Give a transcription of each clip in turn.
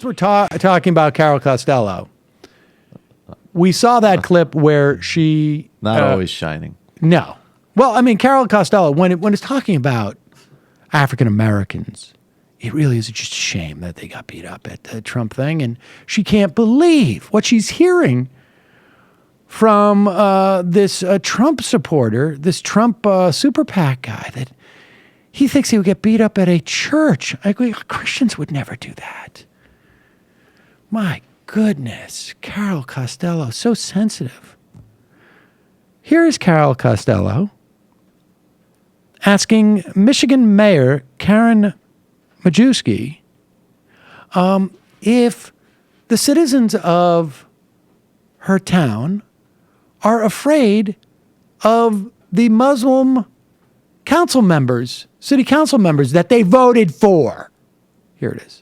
Since we're talking about Carol Costello, we saw that clip where she... Not always shining. No. Well, I mean, Carol Costello, when it's talking about African Americans, it really is just a shame that they got beat up at the Trump thing, and she can't believe what she's hearing from this Trump supporter, this Trump super PAC guy, that he thinks he would get beat up at a church. Christians would never do that. My goodness, Carol Costello, so sensitive. Here is Carol Costello asking Michigan Mayor Karen Majewski if the citizens of her town are afraid of the Muslim council members, city council members that they voted for. Here it is.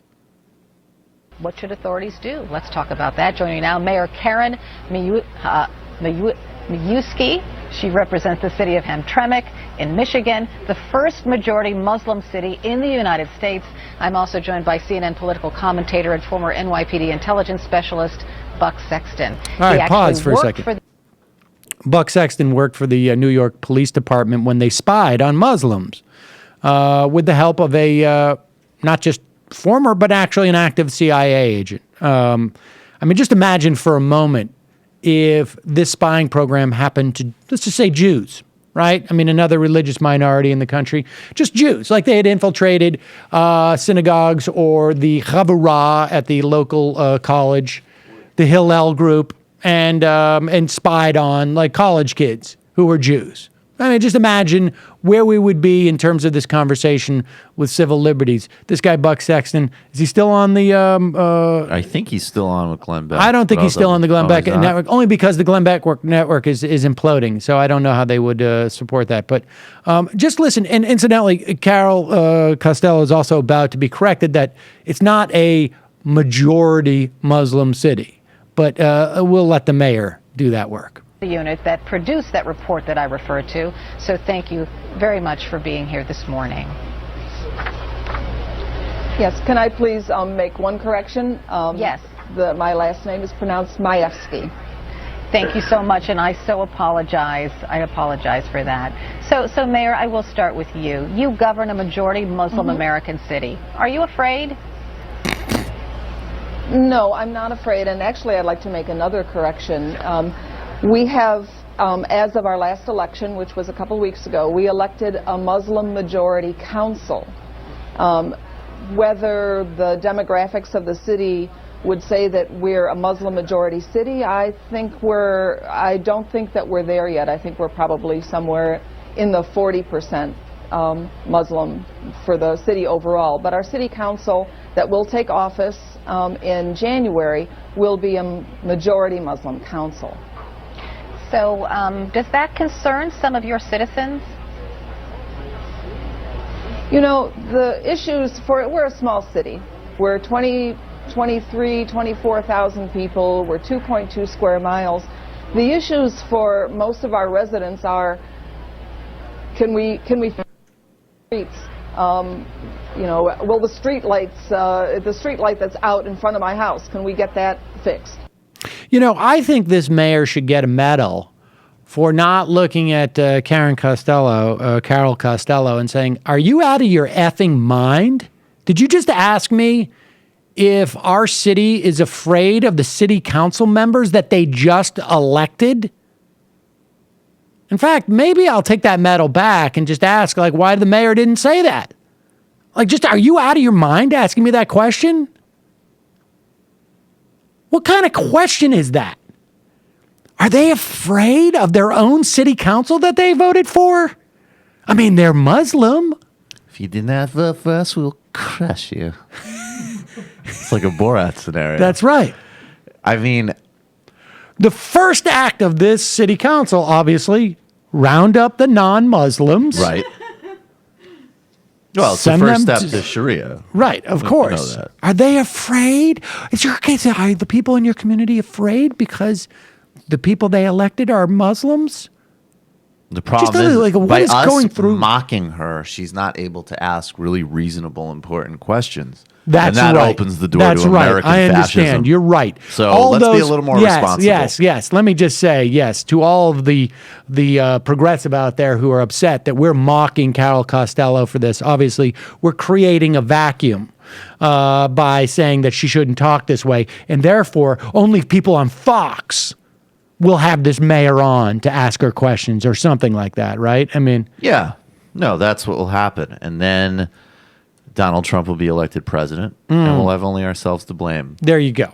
What should authorities do? Let's talk about that. Joining me now, Mayor Karen Majewski. She represents the city of Hamtramck in Michigan, the first majority Muslim city in the United States. I'm also joined by CNN political commentator and former NYPD intelligence specialist, Buck Sexton. All right, pause for a second. Buck Sexton worked for the New York Police Department when they spied on Muslims with the help of a not just former, but actually an active CIA agent. I mean, just imagine for a moment if this spying program happened to, let's just say, Jews, right? I mean, another religious minority in the country, just Jews, like they had infiltrated synagogues or the Chavurah at the local college, the Hillel group, and spied on like college kids who were Jews. I mean, just imagine where we would be in terms of this conversation with civil liberties. This guy, Buck Sexton, is he still on the... I think he's still on with Glenn Beck. I don't think he's still on the Glenn Beck network, only because the Glenn Beck network is imploding, so I don't know how they would support that. But just listen, and incidentally, Carol Costello is also about to be corrected that it's not a majority Muslim city, but we'll let the mayor do that work. The unit that produced that report that I referred to. So thank you very much for being here this morning. Yes, can I please make one correction? Yes. My last name is pronounced Majewski. Thank you so much, and I so apologize. I apologize for that. So Mayor, I will start with you. You govern a majority Muslim American city. Are you afraid? No, I'm not afraid, and actually I'd like to make another correction. We have, as of our last election, which was a couple weeks ago, we elected a Muslim majority council. Whether the demographics of the city would say that we're a Muslim majority city, I don't think that we're there yet. I think we're probably somewhere in the 40% Muslim for the city overall. But our city council that will take office in January will be a majority Muslim council. So does that concern some of your citizens? You know, the issues we're a small city. We're 24,000 people. We're 2.2 square miles. The issues for most of our residents are, can we streets? You know, will the street lights, the street light that's out in front of my house, can we get that fixed? You know, I think this mayor should get a medal for not looking at Carol Costello, and saying, are you out of your effing mind? Did you just ask me if our city is afraid of the city council members that they just elected? In fact, maybe I'll take that medal back and just ask, like, why the mayor didn't say that? Like, just, are you out of your mind asking me that question? What kind of question is that? Are they afraid of their own city council that they voted for? I mean, they're Muslim. If you did not vote for us, we'll crush you. It's like a Borat scenario. That's right. I mean, the first act of this city council, obviously, round up the non-Muslims. Right. Well, it's the first step to Sharia. Right, of course. Know that. Are they afraid? Are the people in your community afraid because the people they elected are Muslims? The problem doesn't- is, like, what by is us going through- mocking her, she's not able to ask really reasonable, important questions. That's and that right. opens the door That's to right. American I understand. fascism. You're right. So let's be a little more responsible. Yes. Let me just say yes to all of the progressive out there who are upset that we're mocking Carol Costello for this. Obviously, we're creating a vacuum by saying that she shouldn't talk this way, and therefore only people on Fox will have this mayor on to ask her questions or something like that, right? I mean, Yeah. No, that's what will happen. And then Donald Trump will be elected president, and we'll have only ourselves to blame. there you go.